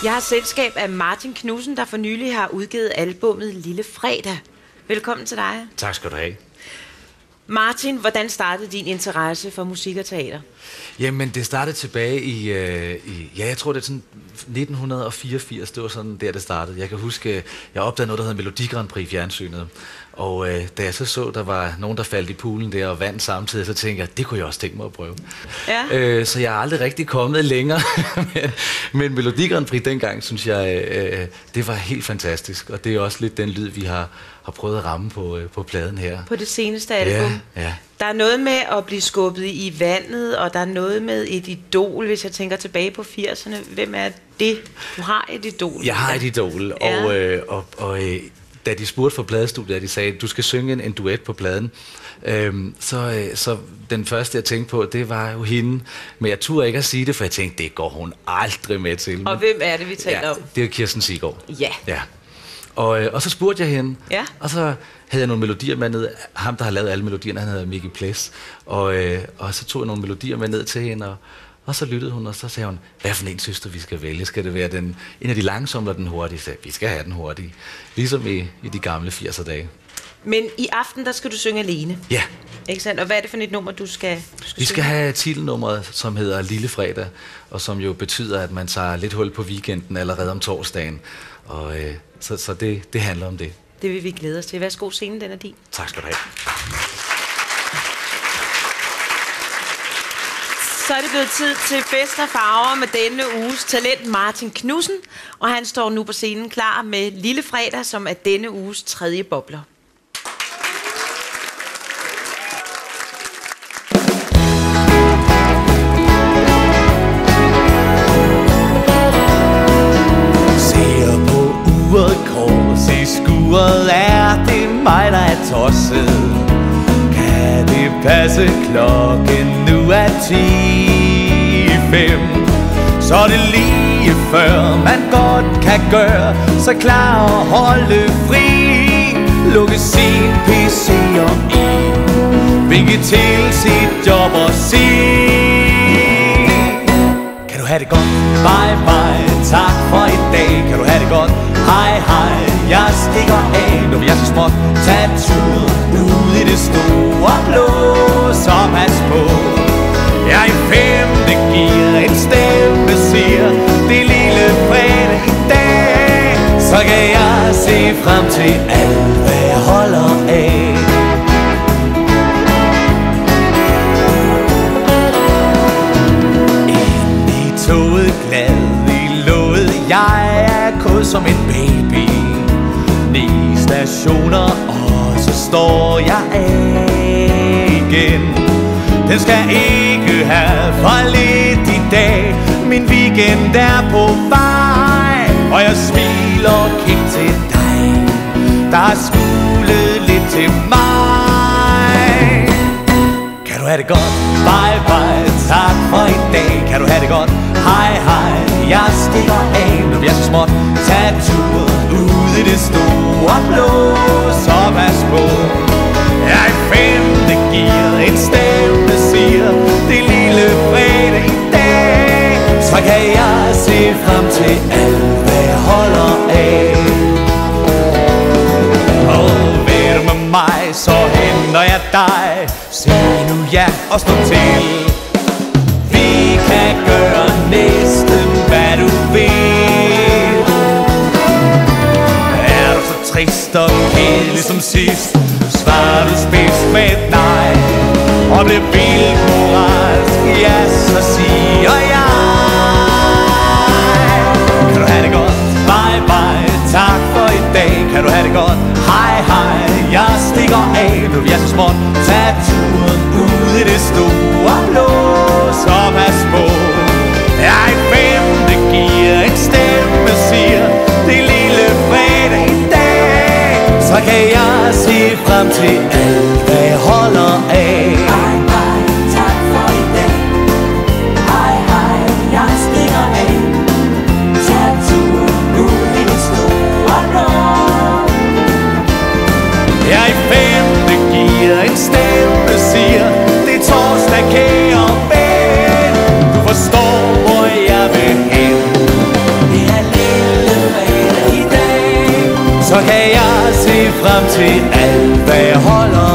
Jeg har selskab af Martin Knudsen, der for nylig har udgivet albummet Lille Fredag. Velkommen til dig. Tak skal du have. Martin, hvordan startede din interesse for musik og teater? Jamen, det startede tilbage i jeg tror det er sådan 1984, det var sådan der, det startede. Jeg kan huske, jeg opdagede noget, der hedder Melodi Grand Prix i fjernsynet. Og da jeg så, der var nogen, der faldt i poolen der og vandt samtidig, så tænkte jeg, det kunne jeg også tænke mig at prøve. Ja. Så jeg er aldrig rigtig kommet længere. men Melodi Grand Prix dengang, synes jeg, det var helt fantastisk. Og det er også lidt den lyd, vi har prøvet at ramme på pladen her. På det seneste album? Ja. Der er noget med at blive skubbet i vandet, og der er noget med et idol, hvis jeg tænker tilbage på 80'erne. Hvem er det? Du har et idol. Jeg har et idol, ja. og da de spurgte for pladestudiet, de sagde, du skal synge en duet på pladen, så den første, jeg tænkte på, det var jo hende. Men jeg turde ikke at sige det, for jeg tænkte, det går hun aldrig med til. Og hvem er det, vi taler om? Det er Kirsten Siggaard. Ja. Og så spurgte jeg hende, ja. Og så havde jeg nogle melodier med ned. Ham, der har lavet alle melodierne, han hedder Mickey Ples. Og så tog jeg nogle melodier med ned til hende, og så lyttede hun, og så sagde hun, hvad for en synes du, vi skal vælge? Skal det være en af de langsomme eller den hurtige? Så vi skal have den hurtige. Ligesom i de gamle 80'er dage. Men i aften, der skal du synge alene. Ja. Ikke sandt? Og hvad er det for et nummer, du skal Vi skal have titelnummeret, som hedder Lille Fredag, og som jo betyder, at man tager lidt hul på weekenden allerede om torsdagen. Og så det handler om det. Det vil vi glæde os til. Værsgo, scenen, den er din. Tak skal du have. Så er det blevet tid til fest og farver med denne uges talent Martin Knudsen, og han står nu på scenen klar med Lille Fredag, som er denne uges tredje bobler. Ser på uret kors i skuret, er det mig, der er tosset? Kan det passe, klokken nu er 10:05? Så er det lige før man godt kan gøre så klar at holde fri. Lukke sin PC og ind, vinke til sit job og sige, kan du have det godt? Bye bye, tak for i dag. Kan du have det godt? Hej hej, jeg stikker af. Nu vil jeg så småt tage turen ud i det store blå. Så pas på, jeg er i 5. gear. En stemme siger, det er lille fredag i dag. Så kan jeg se frem til alt, hvad jeg holder af. Ind i toget, glad i låget, jeg er kod som en baby. 9 stationer, og så står jeg af igen. Den skal ikke have for lidt i dag. Min weekend er på vej, og jeg smiler kig til dig, der har smuglet lidt til mig. Kan du have det godt? Bye bye, tak for i dag. Kan du have det godt? Hej hej, jeg stikker af. Nu vil jeg så småt tage turen ud i det store blå. Så pas på, jeg er i 5. gear. En stemme siger, det er lille fredag i dag. Så kan jeg se frem til alt, hvad jeg holder af. Og ved du med mig, så henter jeg dig. Sig nu ja og stå til. Vi kan gøre næsten hvad du vil. Er du så trist og kedelig som sidst, svarer du spids med nej. Og bliver vildt moralsk, ja, så siger jeg, kan du have det godt? Bye bye, tak for i dag. Kan du have det godt? Hej hej, jeg stikker af. Nu vil jeg så småt tage turen ud i det store blå. Så pas på, jeg er i 5. gear. En stemme siger, det er lille fredag i dag. Så kan jeg se frem til alt, hvad jeg holder af. Bye bye, tak for i dag. så kan jeg se frem til alt, hvad holder